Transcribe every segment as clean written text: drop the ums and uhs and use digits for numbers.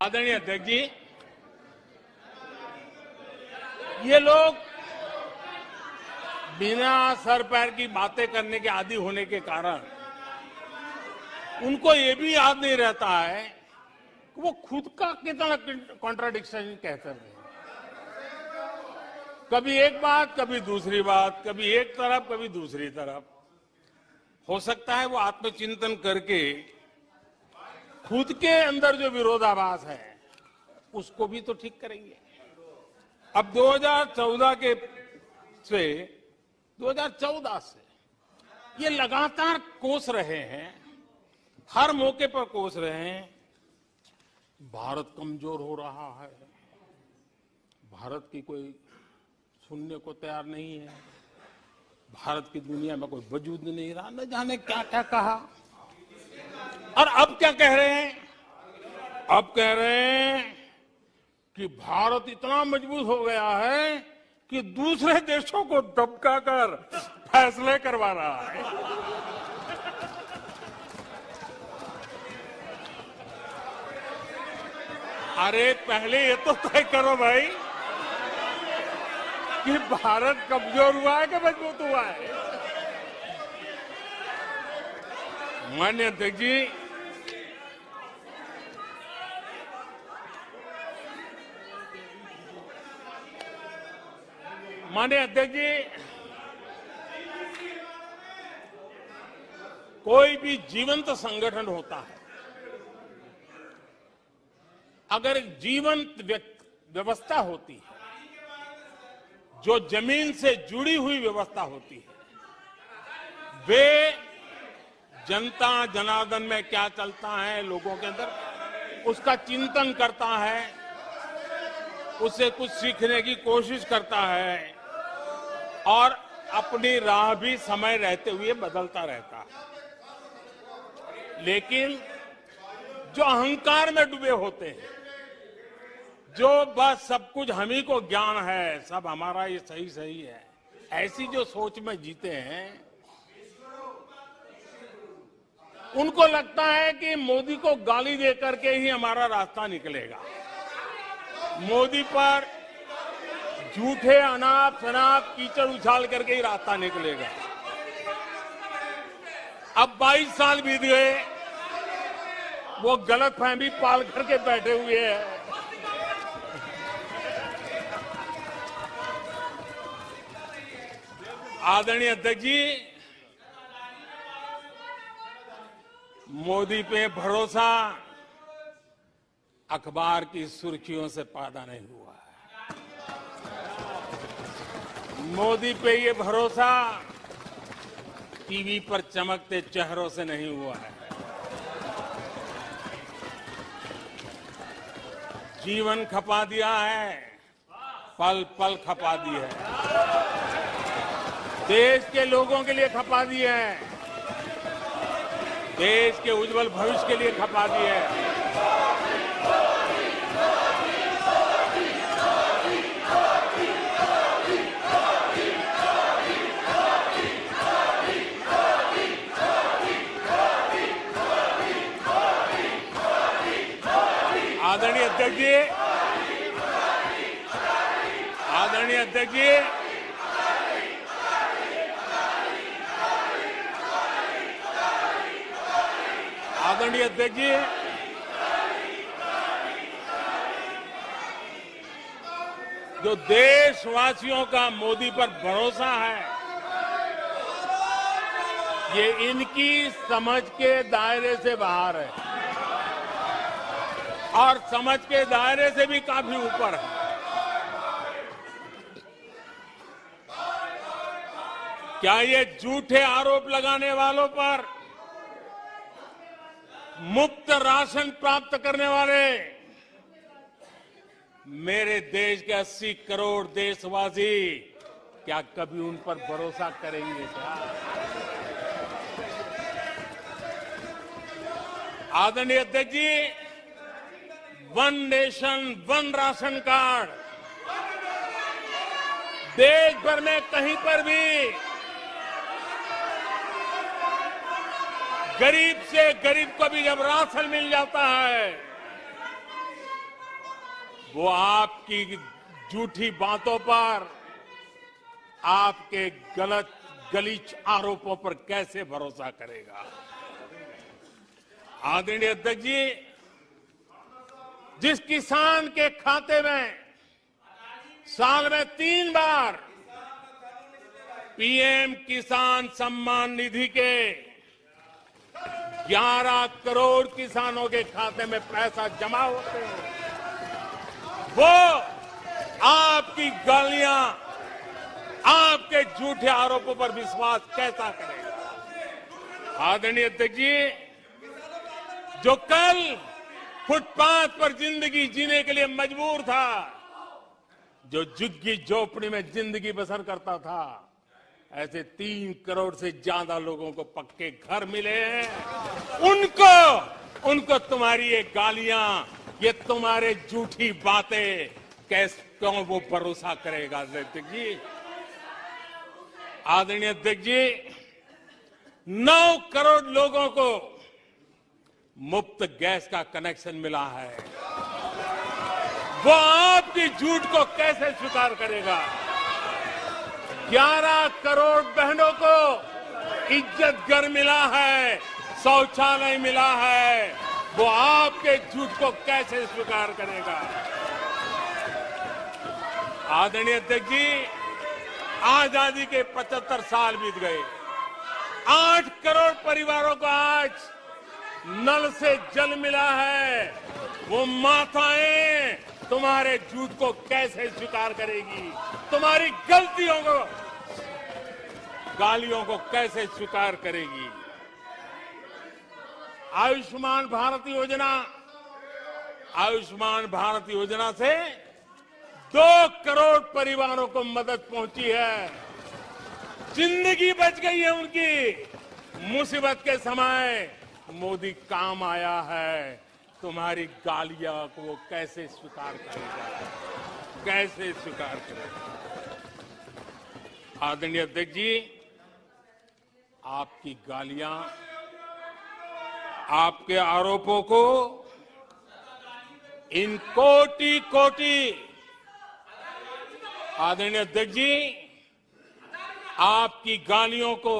आदरणीय अध्यक्ष जी, ये लोग बिना सर पैर की बातें करने के आदी होने के कारण उनको ये भी याद नहीं रहता है कि वो खुद का कितना कॉन्ट्राडिक्शन कहते हैं। कभी एक बात, कभी दूसरी बात, कभी एक तरफ, कभी दूसरी तरफ। हो सकता है वो आत्मचिंतन करके खुद के अंदर जो विरोधाभास है उसको भी तो ठीक करेंगे। अब 2014 से ये लगातार कोस रहे हैं, हर मौके पर कोस रहे हैं, भारत कमजोर हो रहा है, भारत की कोई सुनने को तैयार नहीं है, भारत की दुनिया में कोई वजूद नहीं रहा, न जाने क्या क्या कहा। और अब क्या कह रहे हैं? अब कह रहे हैं कि भारत इतना मजबूत हो गया है कि दूसरे देशों को दबकाकर फैसले करवा रहा है। अरे पहले ये तो तय करो भाई कि भारत कमजोर हुआ है कि मजबूत हुआ है। माननीय अध्यक्ष जी, कोई भी जीवंत संगठन होता है, अगर एक जीवंत व्यवस्था होती है, जो जमीन से जुड़ी हुई व्यवस्था होती है, वे जनता जनार्दन में क्या चलता है लोगों के अंदर उसका चिंतन करता है, उससे कुछ सीखने की कोशिश करता है और अपनी राह भी समय रहते हुए बदलता रहता है। लेकिन जो अहंकार में डूबे होते हैं, जो बस सब कुछ हम ही को ज्ञान है, सब हमारा ये सही सही है, ऐसी जो सोच में जीते हैं, उनको लगता है कि मोदी को गाली देकर के ही हमारा रास्ता निकलेगा, मोदी पर झूठे अनाप शनाप कीचड़ उछाल करके ही रास्ता निकलेगा। अब 22 साल बीत गए, वो गलतफहमी पाल करके बैठे हुए हैं। आदरणीय अध्यक्ष जी, मोदी पे भरोसा अखबार की सुर्खियों से पैदा नहीं हुआ है। मोदी पे ये भरोसा टीवी पर चमकते चेहरों से नहीं हुआ है। जीवन खपा दिया है, पल पल खपा दी है, देश के लोगों के लिए खपा दी है, देश के उज्जवल भविष्य के लिए खपा दी है। आदरणीय अध्यक्ष जी, आदरणीय अध्यक्ष जी, आदरणीय अध्यक्ष जी, जो देशवासियों का मोदी पर भरोसा है, ये इनकी समझ के दायरे से बाहर है और समझ के दायरे से भी काफी ऊपर है। क्या ये झूठे आरोप लगाने वालों पर मुफ्त राशन प्राप्त करने वाले मेरे देश के 80 करोड़ देशवासी क्या कभी उन पर भरोसा करेंगे क्या? आदरणीय अध्यक्ष जी, one nation one ration card देश भर में कहीं पर भी गरीब से गरीब को भी जब राशन मिल जाता है वो आपकी झूठी बातों पर, आपके गलत गलीच आरोपों पर कैसे भरोसा करेगा। आदरणीय अध्यक्ष जी, जिस किसान के खाते में साल में 3 बार पीएम किसान सम्मान निधि के 11 करोड़ किसानों के खाते में पैसा जमा होते हैं, वो आपकी गालियां, आपके झूठे आरोपों पर विश्वास कैसा करेगा। आदरणीय अध्यक्ष जी, जो कल फुटपाथ पर जिंदगी जीने के लिए मजबूर था, जो झुग्गी झोपड़ी में जिंदगी बसर करता था, ऐसे 3 करोड़ से ज्यादा लोगों को पक्के घर मिले हैं। उनको तुम्हारी ये गालियां, ये तुम्हारे झूठी बातें क्यों वो भरोसा करेगा। अध्यक्ष जी, आदरणीय अध्यक्ष जी, 9 करोड़ लोगों को मुफ्त गैस का कनेक्शन मिला है, वो आपकी झूठ को कैसे स्वीकार करेगा। 11 करोड़ बहनों को इज्जत घर मिला है, शौचालय मिला है, वो आपके झूठ को कैसे स्वीकार करेगा। आदरणीय अध्यक्ष जी, आजादी के 75 साल बीत गए, 8 करोड़ परिवारों को आज नल से जल मिला है, वो माताएं तुम्हारे झूठ को कैसे स्वीकार करेगी, तुम्हारी गलतियों को, गालियों को कैसे स्वीकार करेगी। आयुष्मान भारत योजना से 2 करोड़ परिवारों को मदद पहुंची है, जिंदगी बच गई है उनकी। मुसीबत के समय मोदी काम आया है, तुम्हारी गालियां को वो कैसे स्वीकार करेगा, कैसे स्वीकार करेगा। आदरणीय अध्यक्ष जी, आपकी गालियां, आपके आरोपों को इन कोटि आदरणीय अध्यक्ष जी, आपकी गालियों को,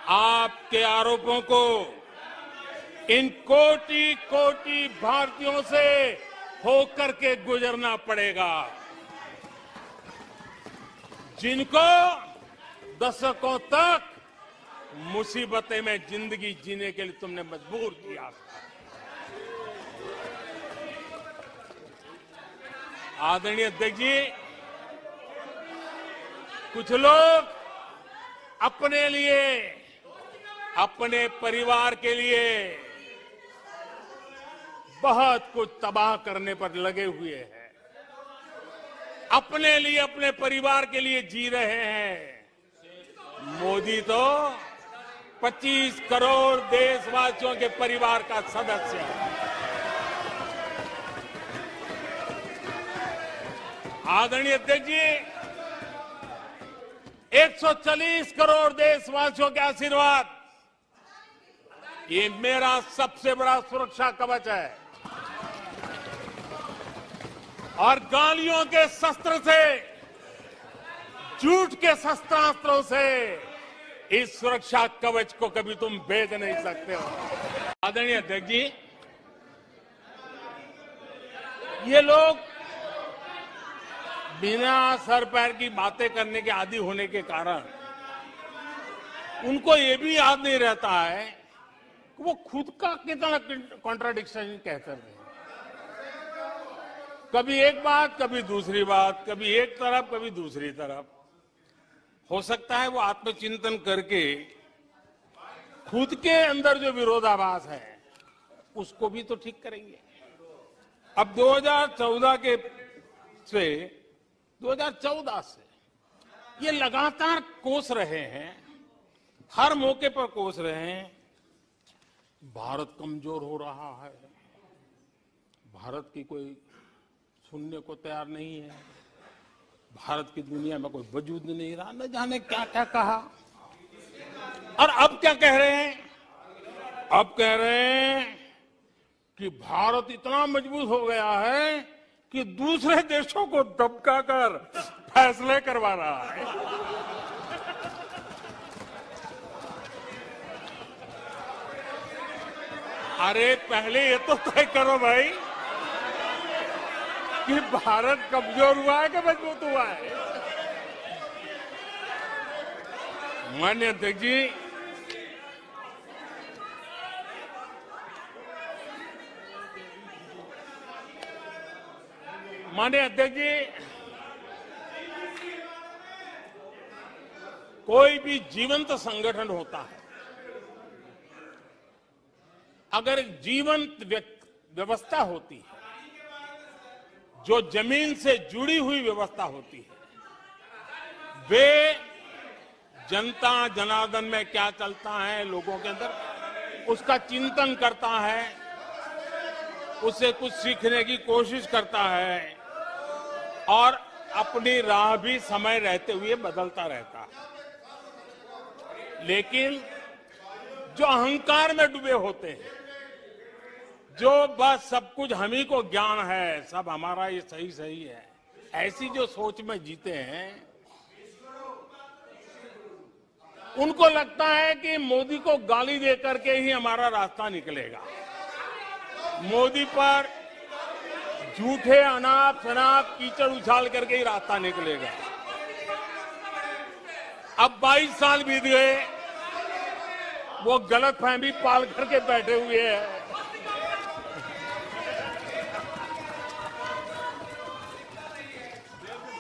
आपके आरोपों को इन कोटि भारतीयों से होकर के गुजरना पड़ेगा, जिनको दशकों तक मुसीबतें में जिंदगी जीने के लिए तुमने मजबूर किया था। आदरणीय अध्यक्ष जी, कुछ लोग अपने लिए, अपने परिवार के लिए बहुत कुछ तबाह करने पर लगे हुए हैं, अपने लिए, अपने परिवार के लिए जी रहे हैं। मोदी तो 25 करोड़ देशवासियों के परिवार का सदस्य है। आदरणीय अध्यक्ष जी, 140 करोड़ देशवासियों के आशीर्वाद, ये मेरा सबसे बड़ा सुरक्षा कवच है। और गालियों के शस्त्र से, झूठ के शस्त्रास्त्रों से इस सुरक्षा कवच को कभी तुम भेद नहीं सकते हो। आदरणीय अध्यक्ष जी, ये लोग बिना सर पैर की बातें करने के आदी होने के कारण उनको ये भी याद नहीं रहता है कि वो खुद का कितना कॉन्ट्राडिक्शन कहते रहे। कभी एक बात, कभी दूसरी बात, कभी एक तरफ, कभी दूसरी तरफ। हो सकता है वो आत्मचिंतन करके खुद के अंदर जो विरोधाभास है उसको भी तो ठीक करेंगे। अब 2014 से ये लगातार कोस रहे हैं, हर मौके पर कोस रहे हैं, भारत कमजोर हो रहा है, भारत की कोई सुनने को तैयार नहीं है, भारत की दुनिया में कोई वजूद नहीं रहा, न जाने क्या क्या कहा। और अब क्या कह रहे हैं? अब कह रहे हैं कि भारत इतना मजबूत हो गया है कि दूसरे देशों को दबकाकर फैसले करवा रहा है। अरे पहले ये तो तय करो भाई कि भारत कमजोर हुआ है कि मजबूत हुआ है। माननीय अध्यक्ष जी, कोई भी जीवंत संगठन होता है, अगर एक जीवंत व्यवस्था होती है, जो जमीन से जुड़ी हुई व्यवस्था होती है, वे जनता जनार्दन में क्या चलता है लोगों के अंदर उसका चिंतन करता है, उससे कुछ सीखने की कोशिश करता है और अपनी राह भी समय रहते हुए बदलता रहता है। लेकिन जो अहंकार में डूबे होते हैं, जो बस सब कुछ हम ही को ज्ञान है, सब हमारा ये सही सही है, ऐसी जो सोच में जीते हैं, उनको लगता है कि मोदी को गाली दे करके ही हमारा रास्ता निकलेगा। मोदी पर झूठे अनाप शनाप कीचड़ उछाल करके ही रास्ता निकलेगा। अब 22 साल बीत गए, वो गलतफहमी पाल करके बैठे हुए हैं।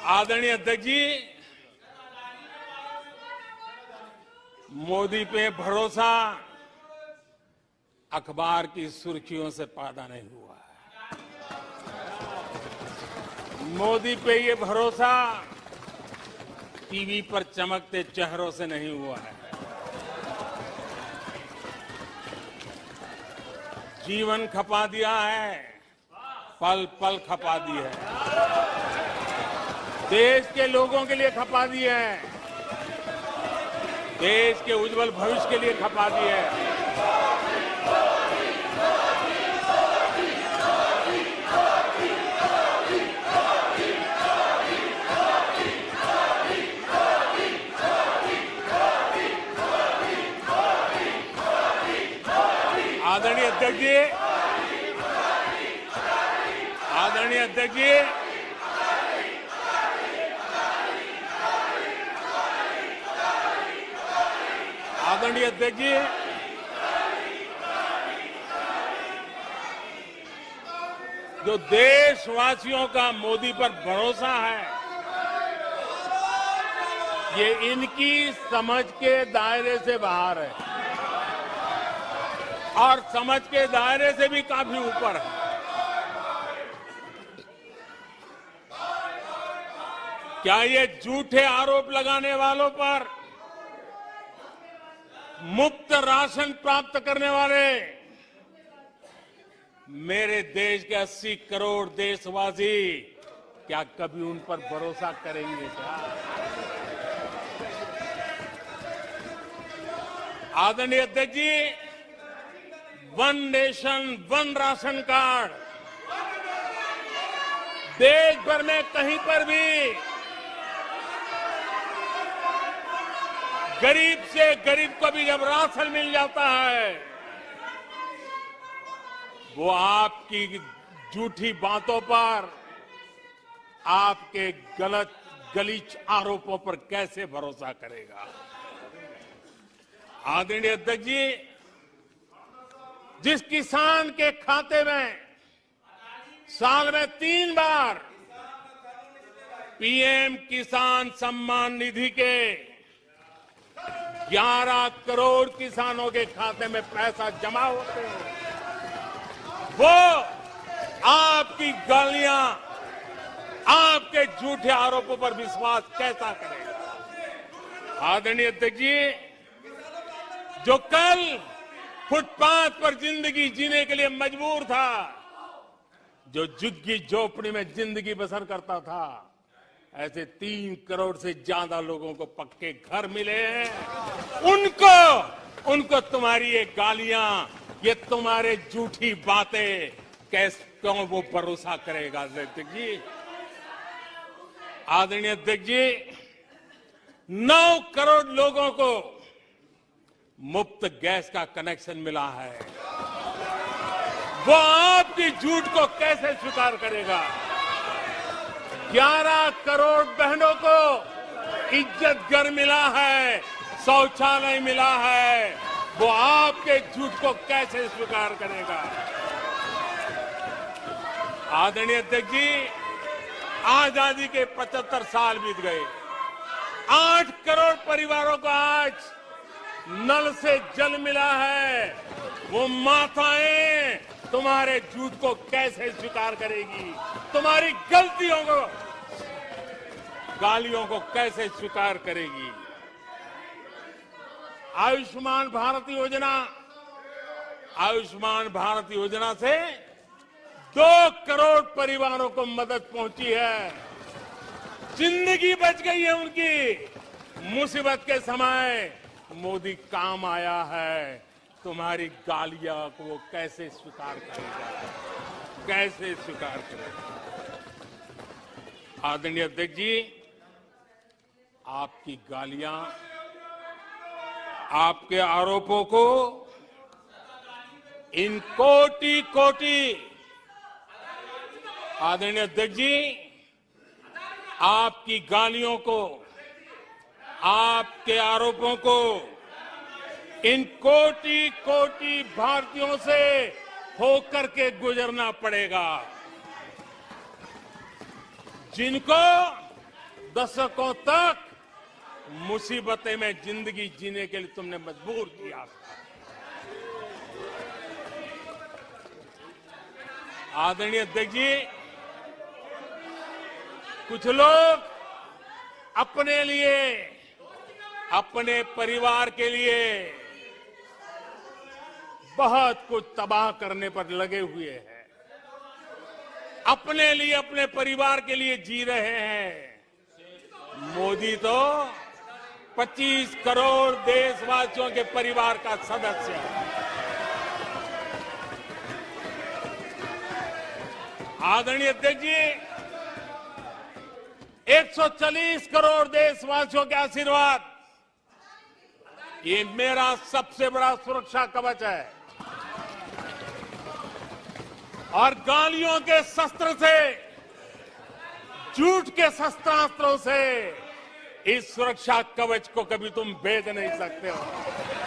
आदरणीय अध्यक्ष जी, मोदी पे भरोसा अखबार की सुर्खियों से पैदा नहीं हुआ है। मोदी पे ये भरोसा टीवी पर चमकते चेहरों से नहीं हुआ है। जीवन खपा दिया है, पल पल खपा दी है, देश के लोगों के लिए खपा दी है, देश के उज्जवल भविष्य के लिए खपा दी है। आदरणीय अध्यक्ष जी, आदरणीय अध्यक्ष जी, आदरणीय अध्यक्ष जी, जो देशवासियों का मोदी पर भरोसा है, ये इनकी समझ के दायरे से बाहर है और समझ के दायरे से भी काफी ऊपर है। क्या ये झूठे आरोप लगाने वालों पर मुफ्त राशन प्राप्त करने वाले मेरे देश के 80 करोड़ देशवासी क्या कभी उन पर भरोसा करेंगे क्या? आदरणीय अध्यक्ष जी, one nation one ration card देश भर में कहीं पर भी गरीब से गरीब को भी जब राशन मिल जाता है, वो आपकी झूठी बातों पर, आपके गलत गलीच आरोपों पर कैसे भरोसा करेगा? आदरणीय अध्यक्ष जी, जिस किसान के खाते में साल में 3 बार पीएम किसान सम्मान निधि के 11 करोड़ किसानों के खाते में पैसा जमा होते हैं, वो आपकी गालियां, आपके झूठे आरोपों पर विश्वास कैसा करेगा? आदरणीय अध्यक्ष जी, जो कल फुटपाथ पर जिंदगी जीने के लिए मजबूर था, जो झुग्गी झोपड़ी में जिंदगी बसर करता था, ऐसे 3 करोड़ से ज्यादा लोगों को पक्के घर मिले हैं। उनको तुम्हारी ये गालियां, ये तुम्हारे झूठी बातें क्यों वो भरोसा करेगा अध्यक्ष जी? आदरणीय अध्यक्ष जी, 9 करोड़ लोगों को मुफ्त गैस का कनेक्शन मिला है। वो आपकी झूठ को कैसे स्वीकार करेगा? 11 करोड़ बहनों को इज्जत घर मिला है, शौचालय मिला है। वो आपके झूठ को कैसे स्वीकार करेगा? आदरणीय अध्यक्ष जी, आजादी के 75 साल बीत गए। 8 करोड़ परिवारों को आज नल से जल मिला है। वो माताएं तुम्हारे झूठ को कैसे स्वीकार करेगी? तुम्हारी गलतियों को, गालियों को कैसे स्वीकार करेगी? आयुष्मान भारत योजना, आयुष्मान भारत योजना से 2 करोड़ परिवारों को मदद पहुंची है। जिंदगी बच गई है उनकी। मुसीबत के समय मोदी काम आया है। तुम्हारी गालियां को वो कैसे स्वीकार करेगा? कैसे स्वीकार करेगा? आदरणीय अध्यक्ष जी, आपकी गालियां, आपके आरोपों को इन कोटि कोटि, आदरणीय अध्यक्ष जी, आपकी गालियों को, आपके आरोपों को इन कोटि कोटि भारतीयों से होकर के गुजरना पड़ेगा, जिनको दशकों तक मुसीबतें में जिंदगी जीने के लिए तुमने मजबूर किया था। आदरणीय अध्यक्ष जी, कुछ लोग अपने लिए, अपने परिवार के लिए बहुत कुछ तबाह करने पर लगे हुए हैं। अपने लिए, अपने परिवार के लिए जी रहे हैं। मोदी तो 25 करोड़ देशवासियों के परिवार का सदस्य है। आदरणीय अध्यक्ष जी, 140 करोड़ देशवासियों के आशीर्वाद, ये मेरा सबसे बड़ा सुरक्षा कवच है। और गालियों के शस्त्र से, झूठ के शस्त्रास्त्रों से इस सुरक्षा कवच को कभी तुम भेद नहीं सकते हो।